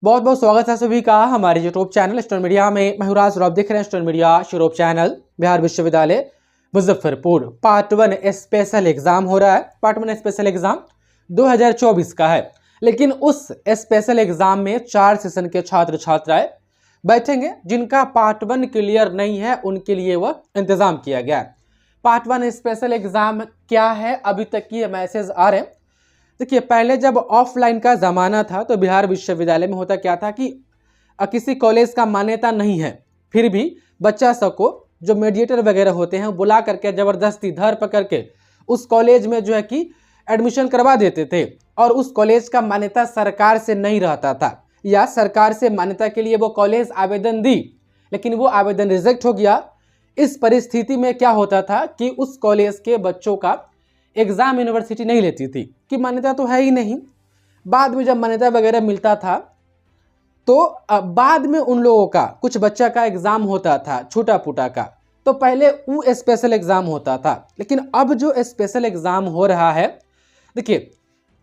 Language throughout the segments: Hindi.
बहुत बहुत स्वागत है सभी का हमारे यूट्यूब चैनल स्टूडेंट मीडिया में। मैं राज और आप देख रहे हैं student media YouTube channel. Bihar विश्वविद्यालय मुजफ्फरपुर पार्ट 1 स्पेशल एग्जाम हो रहा है। पार्ट 1 स्पेशल एग्जाम 2024 का है, लेकिन उस स्पेशल एग्जाम में 4 सेशन के छात्र छात्राएं बैठेंगे जिनका पार्ट 1 क्लियर नहीं है, उनके लिए वह इंतजाम किया गया है। पार्ट 1 स्पेशल एग्जाम क्या है, अभी तक ये मैसेज आ रहे हैं। देखिए, पहले जब ऑफलाइन का ज़माना था तो बिहार विश्वविद्यालय में होता क्या था कि किसी कॉलेज का मान्यता नहीं है, फिर भी बच्चा सबको जो मीडिएटर वगैरह होते हैं बुला करके ज़बरदस्ती धर पकड़ के उस कॉलेज में जो है कि एडमिशन करवा देते थे, और उस कॉलेज का मान्यता सरकार से नहीं रहता था, या सरकार से मान्यता के लिए वो कॉलेज आवेदन दी लेकिन वो आवेदन रिजेक्ट हो गया। इस परिस्थिति में क्या होता था कि उस कॉलेज के बच्चों का एग्ज़ाम यूनिवर्सिटी नहीं लेती थी कि मान्यता तो है ही नहीं। बाद में जब मान्यता वगैरह मिलता था तो बाद में उन लोगों का कुछ बच्चा का एग्ज़ाम होता था छोटा पुटा का, तो पहले वो स्पेशल एग्ज़ाम होता था। लेकिन अब जो स्पेशल एग्ज़ाम हो रहा है, देखिए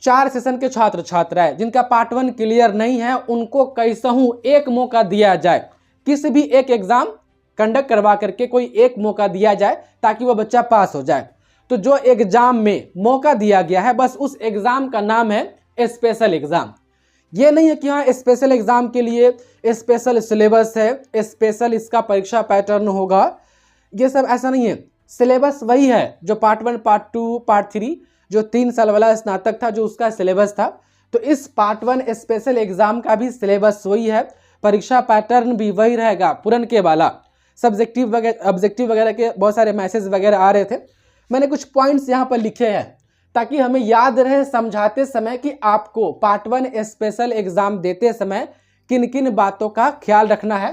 4 सेशन के छात्र छात्राएं जिनका पार्ट 1 क्लियर नहीं है उनको कैसहूँ एक मौका दिया जाए, किसी भी एक एग्ज़ाम कंडक्ट करवा करके कोई एक मौका दिया जाए ताकि वह बच्चा पास हो जाए। तो जो एग्जाम में मौका दिया गया है बस उस एग्जाम का नाम है स्पेशल एग्जाम। ये नहीं है कि हाँ स्पेशल एग्जाम के लिए स्पेशल सिलेबस है, स्पेशल इसका परीक्षा पैटर्न होगा, ये सब ऐसा नहीं है। सिलेबस वही है जो पार्ट 1 पार्ट 2 पार्ट 3 जो 3 साल वाला स्नातक था जो उसका सिलेबस था, तो इस पार्ट 1 स्पेशल एग्जाम का भी सिलेबस वही है, परीक्षा पैटर्न भी वही रहेगा पुरन के वाला। सब्जेक्टिव वगैरह ऑब्जेक्टिव वगैरह के बहुत सारे मैसेज वगैरह आ रहे थे, मैंने कुछ पॉइंट्स यहाँ पर लिखे हैं ताकि हमें याद रहे समझाते समय कि आपको पार्ट 1 स्पेशल एग्जाम देते समय किन किन बातों का ख्याल रखना है।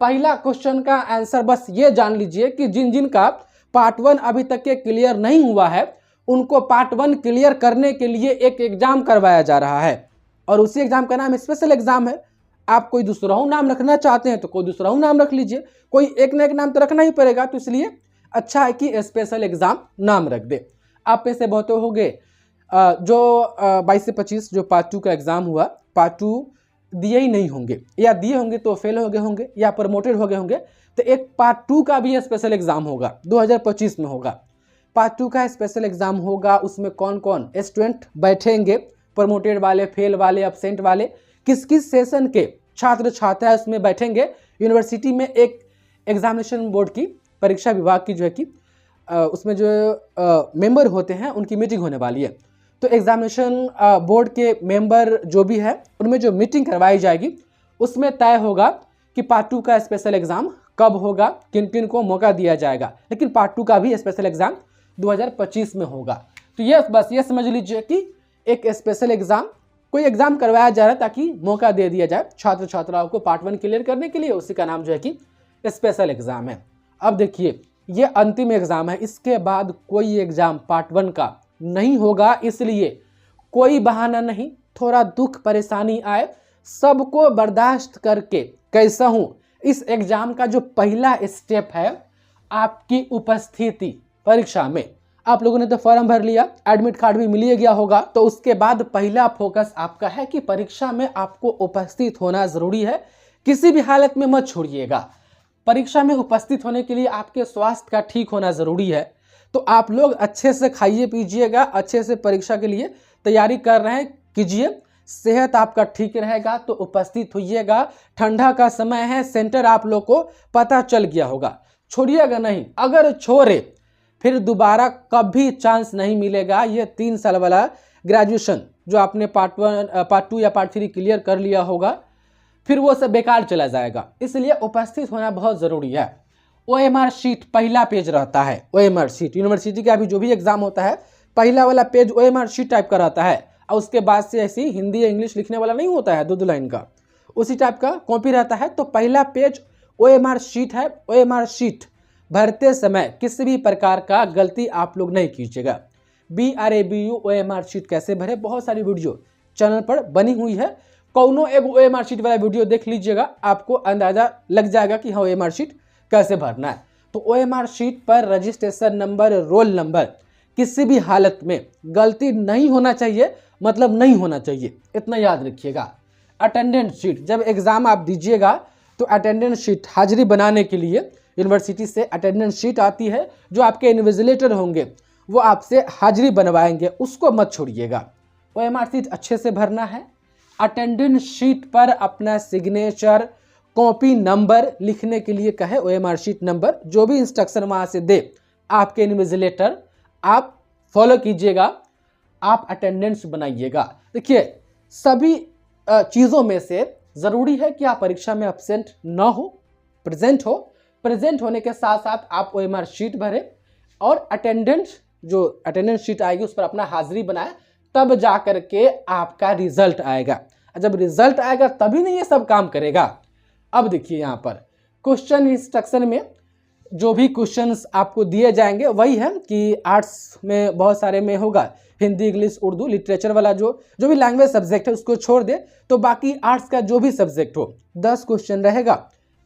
पहला क्वेश्चन का आंसर बस ये जान लीजिए कि जिन जिन का पार्ट 1 अभी तक के क्लियर नहीं हुआ है उनको पार्ट 1 क्लियर करने के लिए एक एग्जाम करवाया जा रहा है, और उसी एग्जाम का नाम स्पेशल एग्जाम है। आप कोई दूसरा नाम रखना चाहते हैं तो कोई दूसरा नाम रख लीजिए, कोई एक ना एक नाम तो रखना ही पड़ेगा, तो इसलिए अच्छा है कि स्पेशल एग्जाम नाम रख दे। आप में से बहुत हो गए जो 22 से 25 जो पार्ट 2 का एग्जाम हुआ, पार्ट 2 दिए ही नहीं होंगे, या दिए होंगे तो फेल हो गए होंगे या प्रमोटेड हो गए होंगे, तो एक पार्ट 2 का भी स्पेशल एग्जाम होगा 2025 में होगा। पार्ट 2 का स्पेशल एग्जाम होगा, उसमें कौन कौन स्टूडेंट बैठेंगे, प्रमोटेड वाले, फेल वाले, एब्सेंट वाले, किस किस सेशन के छात्र छात्राएं उसमें बैठेंगे। यूनिवर्सिटी में एक एग्जामिनेशन बोर्ड की परीक्षा विभाग की जो है कि उसमें जो मेंबर होते हैं उनकी मीटिंग होने वाली है, तो एग्जामिनेशन बोर्ड के मेंबर जो भी है उनमें जो मीटिंग करवाई जाएगी उसमें तय होगा कि पार्ट 2 का स्पेशल एग्जाम कब होगा, किन किन को मौका दिया जाएगा। लेकिन पार्ट 2 का भी स्पेशल एग्जाम 2025 में होगा। तो ये बस ये समझ लीजिए कि एक स्पेशल एग्जाम कोई एग्जाम करवाया जा रहा है ताकि मौका दे दिया जाए छात्र छात्राओं को पार्ट 1 क्लियर करने के लिए, उसी का नाम जो है कि स्पेशल एग्जाम है। अब देखिए, ये अंतिम एग्जाम है, इसके बाद कोई एग्जाम पार्ट 1 का नहीं होगा, इसलिए कोई बहाना नहीं, थोड़ा दुख परेशानी आए सबको बर्दाश्त करके कैसा हूँ इस एग्जाम का जो पहला स्टेप है आपकी उपस्थिति परीक्षा में। आप लोगों ने तो फॉर्म भर लिया, एडमिट कार्ड भी मिल गया होगा, तो उसके बाद पहला फोकस आपका है कि परीक्षा में आपको उपस्थित होना जरूरी है, किसी भी हालत में मत छोड़िएगा। परीक्षा में उपस्थित होने के लिए आपके स्वास्थ्य का ठीक होना ज़रूरी है, तो आप लोग अच्छे से खाइए पीजिएगा, अच्छे से परीक्षा के लिए तैयारी कर रहे हैं कीजिए, सेहत आपका ठीक रहेगा तो उपस्थित होइएगा। ठंडा का समय है, सेंटर आप लोग को पता चल गया होगा, छोड़िएगा नहीं, अगर छोड़े फिर दोबारा कभी चांस नहीं मिलेगा। ये 3 साल वाला ग्रेजुएशन जो आपने पार्ट 2 या पार्ट 3 क्लियर कर लिया होगा फिर वो सब बेकार चला जाएगा, इसलिए उपस्थित होना बहुत ज़रूरी है। OMR शीट पहला पेज रहता है, OMR शीट यूनिवर्सिटी का भी जो भी एग्जाम होता है पहला वाला पेज OMR शीट टाइप का रहता है, और उसके बाद से ऐसी हिंदी या इंग्लिश लिखने वाला नहीं होता है 2 लाइन का, उसी टाइप का कॉपी रहता है। तो पहला पेज OMR शीट है। OMR शीट भरते समय किसी भी प्रकार का गलती आप लोग नहीं कीजिएगा। BRABU OMR शीट कैसे भरे, बहुत सारी वीडियो चैनल पर बनी हुई है, कौनो एक OMR शीट वाला वीडियो देख लीजिएगा, आपको अंदाजा लग जाएगा कि हाँ OMR शीट कैसे भरना है। तो OMR शीट पर रजिस्ट्रेशन नंबर, रोल नंबर किसी भी हालत में गलती नहीं होना चाहिए, मतलब नहीं होना चाहिए, इतना याद रखिएगा। अटेंडेंस शीट, जब एग्ज़ाम आप दीजिएगा तो अटेंडेंस शीट हाजिरी बनाने के लिए यूनिवर्सिटी से अटेंडेंस शीट आती है, जो आपके इन्विजिलेटर होंगे वो आपसे हाजिरी बनवाएंगे, उसको मत छोड़िएगा। OMR शीट अच्छे से भरना है। अटेंडेंस शीट पर अपना सिग्नेचर, कॉपी नंबर लिखने के लिए कहे, OMR शीट नंबर, जो भी इंस्ट्रक्शन वहाँ से दे आपके इन्विजिलेटर, आप फॉलो कीजिएगा, आप अटेंडेंस बनाइएगा। देखिए, सभी चीज़ों में से ज़रूरी है कि आप परीक्षा में एब्सेंट ना हो, प्रेजेंट हो। प्रेजेंट होने के साथ साथ आप OMR शीट भरें और अटेंडेंस शीट आएगी उस पर अपना हाजिरी बनाए, तब जा कर के आपका रिजल्ट आएगा। जब रिजल्ट आएगा तभी नहीं ये सब काम करेगा। अब देखिए यहाँ पर क्वेश्चन इंस्ट्रक्शन में जो भी क्वेश्चंस आपको दिए जाएंगे वही है कि आर्ट्स में बहुत सारे में होगा, हिंदी, इंग्लिश, उर्दू, लिटरेचर वाला जो भी लैंग्वेज सब्जेक्ट है उसको छोड़ दे, तो बाकी आर्ट्स का जो भी सब्जेक्ट हो 10 क्वेश्चन रहेगा,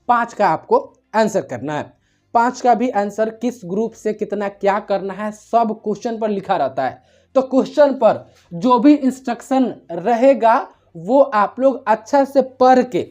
5 का आपको आंसर करना है। 5 का भी आंसर किस ग्रुप से कितना क्या करना है सब क्वेश्चन पर लिखा रहता है। तो क्वेश्चन पर जो भी इंस्ट्रक्शन रहेगा वो आप लोग अच्छा से पढ़ के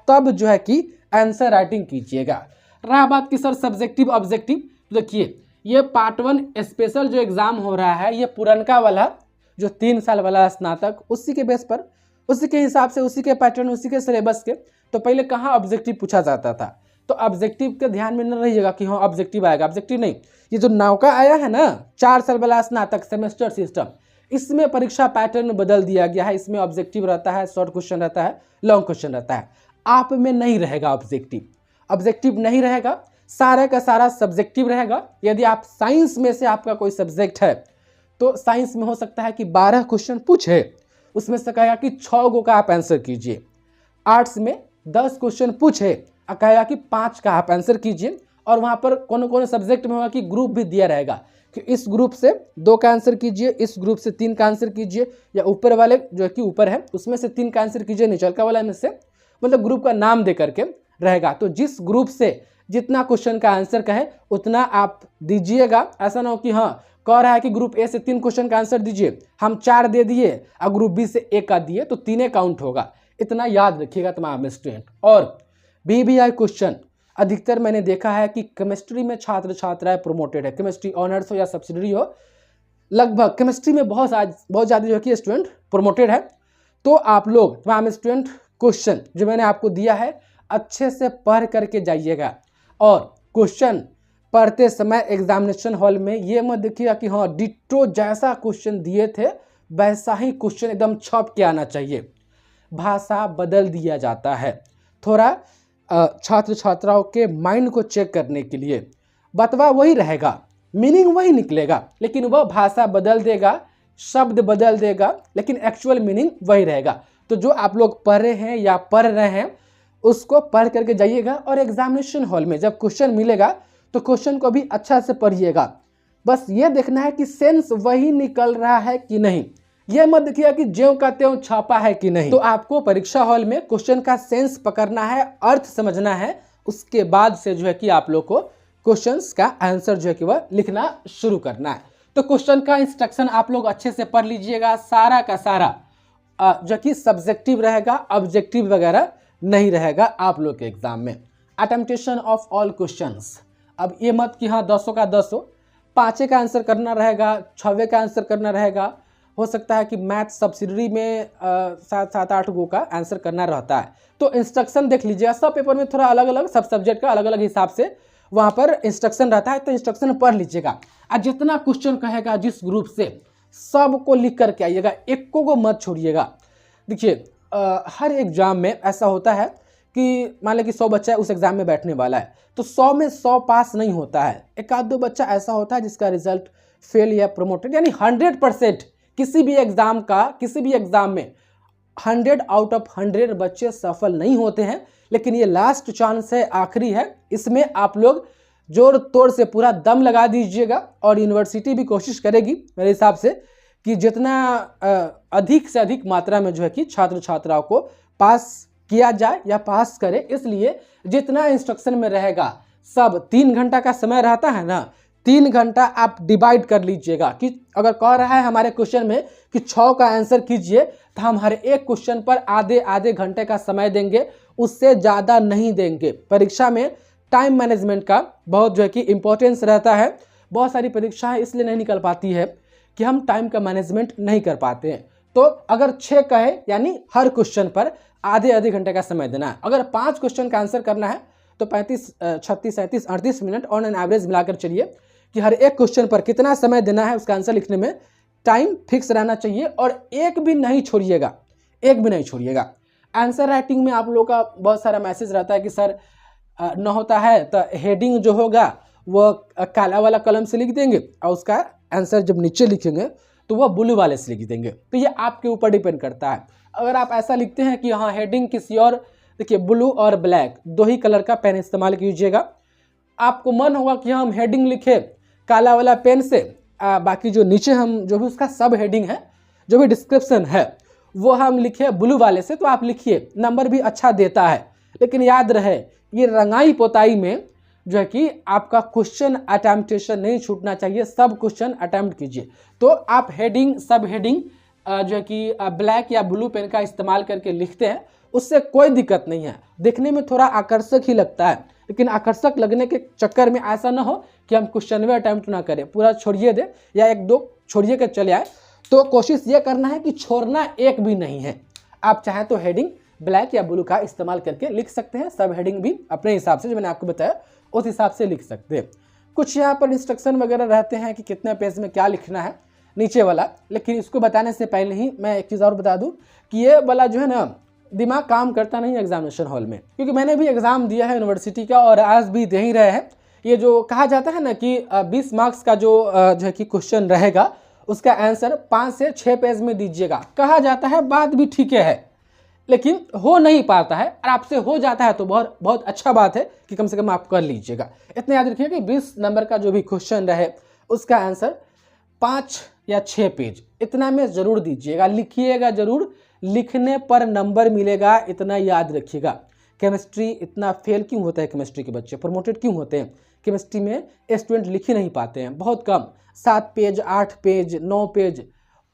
तब जो है कि आंसर राइटिंग कीजिएगा। रहा बात कि सर सब्जेक्टिव ऑब्जेक्टिव, तो देखिए ये पार्ट 1 स्पेशल जो एग्ज़ाम हो रहा है, ये पुरनका वाला जो 3 साल वाला स्नातक, उसी के बेस पर, उसी के हिसाब से, उसी के पैटर्न, उसी के सिलेबस के, तो पहले कहाँ ऑब्जेक्टिव पूछा जाता था, तो ऑब्जेक्टिव के ध्यान में न रहिएगा कि हाँ ऑब्जेक्टिव आएगा। ऑब्जेक्टिव नहीं, ये जो नौका आया है ना 4 साल वाला स्नातक सेमेस्टर सिस्टम, इसमें परीक्षा पैटर्न बदल दिया गया है। इसमें ऑब्जेक्टिव रहता है, शॉर्ट क्वेश्चन रहता है, लॉन्ग क्वेश्चन रहता है। आप में नहीं रहेगा ऑब्जेक्टिव नहीं रहेगा, सारा का सारा सब्जेक्टिव रहेगा। यदि आप साइंस में से आपका कोई सब्जेक्ट है तो साइंस में हो सकता है कि 12 क्वेश्चन पूछे, उसमें से कहेगा कि 6 गो का आप आंसर कीजिए। आर्ट्स में 10 क्वेश्चन पूछे, कहेगा कि 5 का आप आंसर कीजिए, और वहाँ पर कौन कौन सब्जेक्ट में होगा कि ग्रुप भी दिया रहेगा कि इस ग्रुप से 2 का आंसर कीजिए, इस ग्रुप से 3 का आंसर कीजिए, या ऊपर वाले जो है कि ऊपर है उसमें से 3 का आंसर कीजिए, निचलका वाला में से, मतलब ग्रुप का नाम दे करके रहेगा। तो जिस ग्रुप से जितना क्वेश्चन का आंसर कहे उतना आप दीजिएगा। ऐसा ना हो कि हाँ कह रहा है कि ग्रुप ए से 3 क्वेश्चन का आंसर दीजिए, हम 4 दे दिए और ग्रुप बी से 1 का दिए, तो 3 काउंट होगा। इतना याद रखिएगा तमाम स्टूडेंट। और BBI क्वेश्चन अधिकतर मैंने देखा है कि केमिस्ट्री में छात्र छात्राएं प्रोमोटेड है, केमिस्ट्री ऑनर्स हो या सब्सिडरी हो, लगभग केमिस्ट्री में बहुत ज़्यादा जो है कि स्टूडेंट प्रोमोटेड है। तो आप लोग तमाम स्टूडेंट क्वेश्चन जो मैंने आपको दिया है अच्छे से पढ़ करके जाइएगा, और क्वेश्चन पढ़ते समय एग्जामिनेशन हॉल में ये मत देखिएगा कि हाँ डिट्टो जैसा क्वेश्चन दिए थे वैसा ही क्वेश्चन एकदम छप के आना चाहिए। भाषा बदल दिया जाता है, थोड़ा छात्र छात्राओं के माइंड को चेक करने के लिए। बतवा वही रहेगा, मीनिंग वही निकलेगा, लेकिन वह भाषा बदल देगा, शब्द बदल देगा, लेकिन एक्चुअल मीनिंग वही रहेगा। तो जो आप लोग पढ़ रहे हैं या पढ़ रहे हैं उसको पढ़ करके जाइएगा, और एग्जामिनेशन हॉल में जब क्वेश्चन मिलेगा तो क्वेश्चन को भी अच्छा से पढ़िएगा। बस ये देखना है कि सेंस वही निकल रहा है कि नहीं, ये मत देखिएगा कि ज्यों का त्यों छापा है कि नहीं। तो आपको परीक्षा हॉल में क्वेश्चन का सेंस पकड़ना है, अर्थ समझना है, उसके बाद से जो है कि आप लोग को क्वेश्चंस का आंसर जो है कि वह लिखना शुरू करना है। तो क्वेश्चन का इंस्ट्रक्शन आप लोग अच्छे से पढ़ लीजिएगा, सारा का सारा जो कि सब्जेक्टिव रहेगा, ऑब्जेक्टिव वगैरह नहीं रहेगा आप लोग के एग्जाम में। अटेम्प्टेशन ऑफ ऑल क्वेश्चंस, अब ये मत कि हाँ 10 का 10 हो, 5 का आंसर करना रहेगा, 6 का आंसर करना रहेगा। हो सकता है कि मैथ सब्सिडरी में 7-8 गो का आंसर करना रहता है। तो इंस्ट्रक्शन देख लीजिएगा, सब पेपर में थोड़ा अलग अलग, सब सब्जेक्ट का अलग अलग हिसाब से वहाँ पर इंस्ट्रक्शन रहता है, तो इंस्ट्रक्शन पढ़ लीजिएगा। और जितना क्वेश्चन कहेगा जिस ग्रुप से सबको लिख करके आइएगा, एक को मत छोड़िएगा। देखिए हर एग्जाम में ऐसा होता है कि मान लें कि 100 बच्चा उस एग्जाम में बैठने वाला है, तो 100 में 100 पास नहीं होता है, 1-2 बच्चा ऐसा होता है जिसका रिजल्ट फेल या प्रोमोटेड। यानी 100% किसी भी एग्जाम में 100 आउट ऑफ 100 बच्चे सफल नहीं होते हैं, लेकिन ये लास्ट चांस है, आखिरी है। इसमें आप लोग जोर तोड़ से पूरा दम लगा दीजिएगा, और यूनिवर्सिटी भी कोशिश करेगी मेरे हिसाब से कि जितना अधिक से अधिक मात्रा में जो है कि छात्र छात्राओं को पास किया जाए या पास करे। इसलिए जितना इंस्ट्रक्शन में रहेगा, सब 3 घंटा का समय रहता है ना, 3 घंटा आप डिवाइड कर लीजिएगा कि अगर कह रहा है हमारे क्वेश्चन में कि 6 का आंसर कीजिए तो हम हर एक क्वेश्चन पर आधे आधे घंटे का समय देंगे, उससे ज़्यादा नहीं देंगे। परीक्षा में टाइम मैनेजमेंट का बहुत जो है कि इम्पोर्टेंस रहता है। बहुत सारी परीक्षाएं इसलिए नहीं निकल पाती है कि हम टाइम का मैनेजमेंट नहीं कर पाते हैं। तो अगर 6 कहे यानी हर क्वेश्चन पर आधे आधे घंटे का समय देना है। अगर 5 क्वेश्चन का आंसर करना है तो 35, 36, 37, 38 मिनट ऑन एन एवरेज मिलाकर चलिए कि हर एक क्वेश्चन पर कितना समय देना है। उसका आंसर लिखने में टाइम फिक्स रहना चाहिए और एक भी नहीं छोड़िएगा, एक भी नहीं छोड़िएगा। आंसर राइटिंग में आप लोगों का बहुत सारा मैसेज रहता है कि सर न होता है तो हेडिंग जो होगा वो काला वाला कलम से लिख देंगे और उसका आंसर जब नीचे लिखेंगे तो वह ब्लू वाले से लिख देंगे। तो ये आपके ऊपर डिपेंड करता है। अगर आप ऐसा लिखते हैं कि हाँ हेडिंग किसी और, देखिए ब्लू और ब्लैक 2 ही कलर का पेन इस्तेमाल कीजिएगा। आपको मन होगा कि हम हेडिंग लिखे काला वाला पेन से, बाकी जो नीचे हम जो भी उसका सब हेडिंग है, जो भी डिस्क्रिप्शन है वो हम लिखे ब्लू वाले से, तो आप लिखिए, नंबर भी अच्छा देता है। लेकिन याद रहे ये रंगाई पोताई में जो है कि आपका क्वेश्चन अटेम्प्टेशन नहीं छूटना चाहिए, सब क्वेश्चन अटेम्प्ट कीजिए। तो आप हेडिंग सब हेडिंग जो है कि ब्लैक या ब्लू पेन का इस्तेमाल करके लिखते हैं, उससे कोई दिक्कत नहीं है। देखने में थोड़ा आकर्षक ही लगता है, लेकिन आकर्षक लगने के चक्कर में ऐसा ना हो कि हम क्वेश्चन में अटेम्प्ट ना करें, पूरा छोड़िए दे या 1-2 छोड़िए कर चले आए। तो कोशिश ये करना है कि छोड़ना एक भी नहीं है। आप चाहें तो हेडिंग ब्लैक या ब्लू का इस्तेमाल करके लिख सकते हैं, सब हेडिंग भी अपने हिसाब से जो मैंने आपको बताया उस हिसाब से लिख सकते हैं। कुछ यहाँ पर इंस्ट्रक्शन वगैरह रहते हैं कि कितने पेज में क्या लिखना है नीचे वाला, लेकिन इसको बताने से पहले ही मैं एक चीज़ और बता दूं कि ये वाला जो है ना दिमाग काम करता नहीं एग्जामिनेशन हॉल में, क्योंकि मैंने भी एग्ज़ाम दिया है यूनिवर्सिटी का और आज भी दे ही रहे हैं। ये जो कहा जाता है ना कि 20 मार्क्स का जो है कि क्वेश्चन रहेगा उसका आंसर 5 से 6 पेज में दीजिएगा, कहा जाता है, बात भी ठीक है, लेकिन हो नहीं पाता है। और आपसे हो जाता है तो बहुत बहुत अच्छा बात है कि कम से कम आप कर लीजिएगा। इतना याद रखिए कि 20 नंबर का जो भी क्वेश्चन रहे उसका आंसर 5 या 6 पेज इतना में ज़रूर दीजिएगा, लिखिएगा ज़रूर, लिखने पर नंबर मिलेगा, इतना याद रखिएगा। केमिस्ट्री इतना फेल क्यों होता है, केमिस्ट्री के बच्चे प्रमोटेड क्यों होते हैं? केमिस्ट्री में स्टूडेंट लिख ही नहीं पाते हैं, बहुत कम, 7 पेज 8 पेज 9 पेज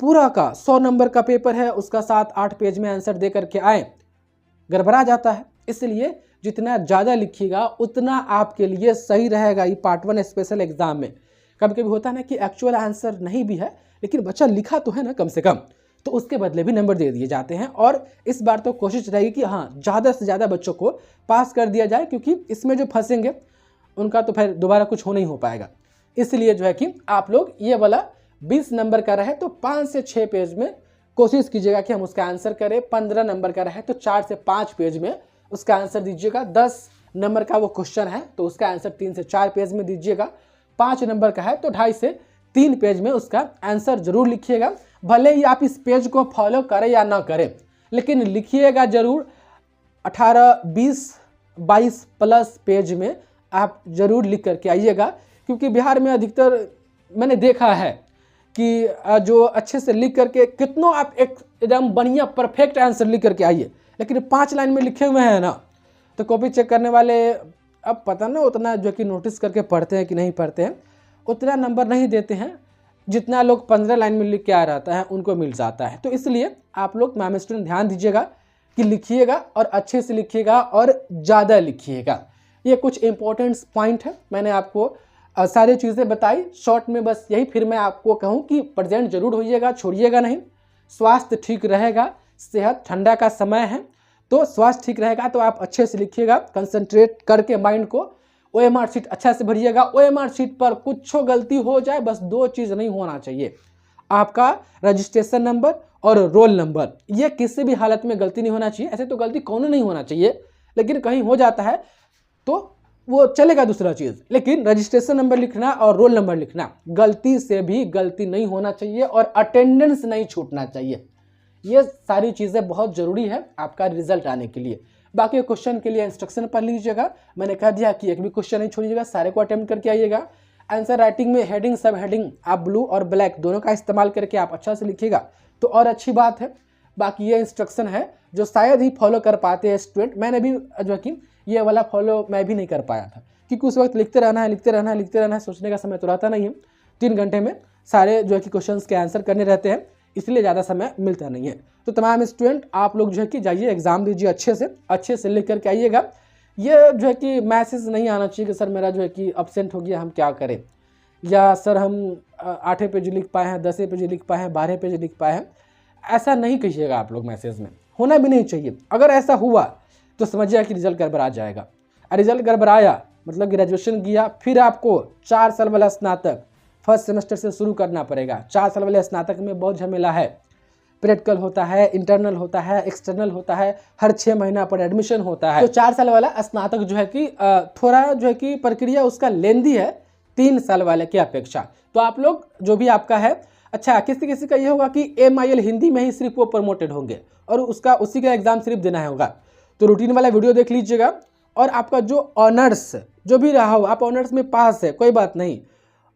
पूरा का 100 नंबर का पेपर है, उसका 7-8 पेज में आंसर दे करके आए, गड़बड़ा जाता है। इसलिए जितना ज़्यादा लिखिएगा उतना आपके लिए सही रहेगा। ये पार्ट 1 स्पेशल एग्जाम में कभी कभी होता है ना कि एक्चुअल आंसर नहीं भी है लेकिन बच्चा लिखा तो है ना कम से कम, तो उसके बदले भी नंबर दे दिए जाते हैं। और इस बार तो कोशिश रहेगी कि हाँ ज़्यादा से ज़्यादा बच्चों को पास कर दिया जाए, क्योंकि इसमें जो फंसेंगे उनका तो फिर दोबारा कुछ हो नहीं हो पाएगा। इसलिए जो है कि आप लोग ये वाला 20 नंबर का रहे तो 5 से 6 पेज में कोशिश कीजिएगा कि हम उसका आंसर करें। 15 नंबर का रहे तो 4 से 5 पेज में उसका आंसर दीजिएगा। 10 नंबर का वो क्वेश्चन है तो उसका आंसर 3 से 4 पेज में दीजिएगा। 5 नंबर का है तो 2.5 से 3 पेज में उसका आंसर जरूर लिखिएगा। भले ही आप इस पेज को फॉलो करें या ना करें, लेकिन लिखिएगा जरूर। 18, 20, 22 प्लस पेज में आप जरूर लिख करके आइएगा, क्योंकि बिहार में अधिकतर मैंने देखा है कि जो अच्छे से लिख करके कितनों आप एकदम बढ़िया परफेक्ट आंसर लिख करके आइए, लेकिन 5 लाइन में लिखे हुए हैं ना तो कॉपी चेक करने वाले अब पता ना उतना जो कि नोटिस करके पढ़ते हैं कि नहीं पढ़ते हैं, उतना नंबर नहीं देते हैं जितना लोग 15 लाइन में लिख के आ रहता है उनको मिल जाता है। तो इसलिए आप लोग मैम स्टूडेंट ध्यान दीजिएगा कि लिखिएगा और अच्छे से लिखिएगा और ज़्यादा लिखिएगा। ये कुछ इंपॉर्टेंट पॉइंट है, मैंने आपको सारी चीज़ें बताई शॉर्ट में। बस यही फिर मैं आपको कहूँ कि प्रेजेंट जरूर होइएगा, छोड़िएगा नहीं। स्वास्थ्य ठीक रहेगा, सेहत, ठंडा का समय है तो स्वास्थ्य ठीक रहेगा तो आप अच्छे से लिखिएगा, कंसंट्रेट करके माइंड को। OMR शीट अच्छा से भरिएगा। OMR शीट पर कुछ गलती हो जाए, बस 2 चीज़ नहीं होना चाहिए, आपका रजिस्ट्रेशन नंबर और रोल नंबर, ये किसी भी हालत में गलती नहीं होना चाहिए। ऐसे तो गलती कौन नहीं होना चाहिए, लेकिन कहीं हो जाता है तो वो चलेगा दूसरा चीज़, लेकिन रजिस्ट्रेशन नंबर लिखना और रोल नंबर लिखना गलती से भी गलती नहीं होना चाहिए और अटेंडेंस नहीं छूटना चाहिए। ये सारी चीज़ें बहुत ज़रूरी है आपका रिजल्ट आने के लिए। बाकी क्वेश्चन के लिए इंस्ट्रक्शन पढ़ लीजिएगा, मैंने कह दिया कि एक भी क्वेश्चन नहीं छोड़िएगा, सारे को अटेम्प्ट करके आइएगा। आंसर राइटिंग में हेडिंग सब हेडिंग आप ब्लू और ब्लैक दोनों का इस्तेमाल करके आप अच्छा से लिखिएगा तो और अच्छी बात है। बाकी ये इंस्ट्रक्शन है जो शायद ही फॉलो कर पाते हैं स्टूडेंट, मैंने भी जो कि ये वाला फॉलो मैं भी नहीं कर पाया था, क्योंकि उस वक्त लिखते रहना है, सोचने का समय तो रहता नहीं है। 3 घंटे में सारे जो है कि क्वेश्चंस के आंसर करने रहते हैं, इसलिए ज़्यादा समय मिलता नहीं है। तो तमाम स्टूडेंट आप लोग जो है कि जाइए एग्ज़ाम दीजिए, अच्छे से लिख करके आइएगा। ये जो है कि मैसेज नहीं आना चाहिए कि सर मेरा जो है कि अब्सेंट हो गया, हम क्या करें, या सर हम 8 पेज लिख पाए हैं, 10 पेज लिख पाए हैं, 12 पेज लिख पाए हैं। ऐसा नहीं कहिएगा आप लोग, मैसेज में होना भी नहीं चाहिए। अगर ऐसा हुआ तो समझिए कि रिजल्ट गड़बड़ा जाएगा। रिजल्ट गड़बड़ाया मतलब ग्रेजुएशन किया, फिर आपको 4 साल वाला स्नातक फर्स्ट सेमेस्टर से शुरू करना पड़ेगा। 4 साल वाले स्नातक में बहुत झमेला है, प्रैक्टिकल होता है, इंटरनल होता है, एक्सटर्नल होता है, हर 6 महीना पर एडमिशन होता है। तो 4 साल वाला स्नातक जो है कि थोड़ा जो है कि प्रक्रिया उसका लेंदी है 3 साल वाले की अपेक्षा। तो आप लोग जो भी आपका है, अच्छा किसी किसी का ये होगा कि MIL हिंदी में ही सिर्फ वो प्रमोटेड होंगे और उसका उसी का एग्जाम सिर्फ देना होगा। तो रूटीन वाला वीडियो देख लीजिएगा। और आपका जो ऑनर्स जो भी रहा हो, आप ऑनर्स में पास है कोई बात नहीं,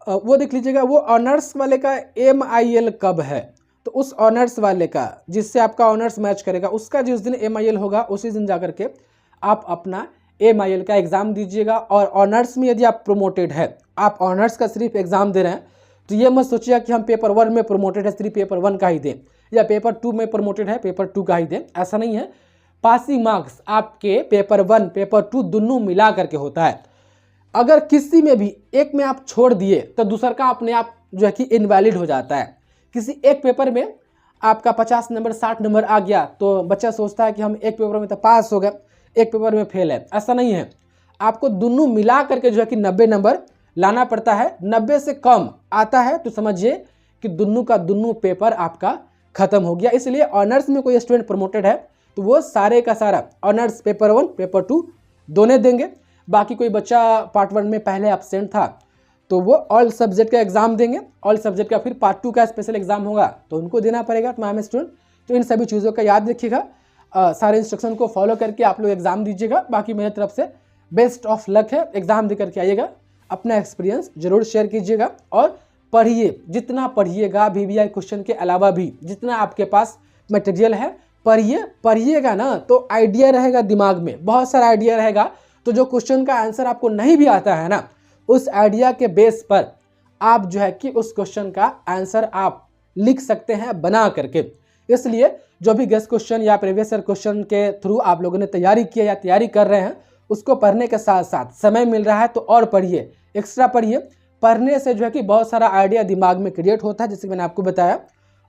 वो देख लीजिएगा। वो ऑनर्स वाले का MIL कब है, तो उस ऑनर्स वाले का जिससे आपका ऑनर्स मैच करेगा, उसका जिस दिन MIL होगा उसी दिन जाकर के आप अपना MIL का एग्ज़ाम दीजिएगा। और ऑनर्स में यदि आप प्रोमोटेड है, आप ऑनर्स का सिर्फ एग्ज़ाम दे रहे हैं, तो ये मत सोचिए कि हम पेपर 1 में प्रोमोटेड है सिर्फ पेपर 1 का ही दें, या पेपर 2 में प्रोमोटेड है पेपर 2 का ही दें। ऐसा नहीं है। पासिंग मार्क्स आपके पेपर 1 पेपर 2 दोनों मिला करके होता है। अगर किसी में भी एक में आप छोड़ दिए तो दूसरा का अपने आप जो है कि इनवैलिड हो जाता है। किसी एक पेपर में आपका 50 नंबर 60 नंबर आ गया तो बच्चा सोचता है कि हम एक पेपर में तो पास हो गए, एक पेपर में फेल है। ऐसा नहीं है, आपको दोनों मिला करके जो है कि 90 नंबर लाना पड़ता है। 90 से कम आता है तो समझिए कि दोनों का दोनों पेपर आपका खत्म हो गया। इसलिए ऑनर्स में कोई स्टूडेंट प्रमोटेड है तो वो सारे का सारा ऑनर्स पेपर 1 पेपर 2 दोनों देंगे। बाकी कोई बच्चा पार्ट 1 में पहले एब्सेंट था तो वो ऑल सब्जेक्ट का एग्जाम देंगे, ऑल सब्जेक्ट का फिर पार्ट 2 का स्पेशल एग्जाम होगा तो उनको देना पड़ेगा तमाम स्टूडेंट। तो इन सभी चीज़ों का याद रखिएगा, सारे इंस्ट्रक्शन को फॉलो करके आप लोग एग्जाम दीजिएगा। बाकी मेरी तरफ से बेस्ट ऑफ लक है, एग्जाम दे करके आइएगा। अपना एक्सपीरियंस जरूर शेयर कीजिएगा और पढ़िए, जितना पढ़िएगा VVI क्वेश्चन के अलावा भी जितना आपके पास मटेरियल है पढ़िएगा ना तो आइडिया रहेगा दिमाग में, बहुत सारा आइडिया रहेगा। तो जो क्वेश्चन का आंसर आपको नहीं भी आता है ना, उस आइडिया के बेस पर आप जो है कि उस क्वेश्चन का आंसर आप लिख सकते हैं बना करके। इसलिए जो भी गेस्ट क्वेश्चन या प्रीवियस ईयर क्वेश्चन के थ्रू आप लोगों ने तैयारी किया या तैयारी कर रहे हैं, उसको पढ़ने के साथ साथ समय मिल रहा है तो और पढ़िए, एक्स्ट्रा पढ़िए। पढ़ने से जो है कि बहुत सारा आइडिया दिमाग में क्रिएट होता है, जैसे मैंने आपको बताया,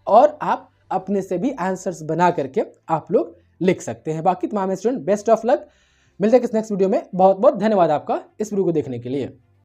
और आप अपने से भी आंसर्स बना करके आप लोग लिख सकते हैं। बाकी तमाम स्टूडेंट बेस्ट ऑफ लक, मिलते हैं किस नेक्स्ट वीडियो में। बहुत बहुत धन्यवाद आपका इस वीडियो को देखने के लिए।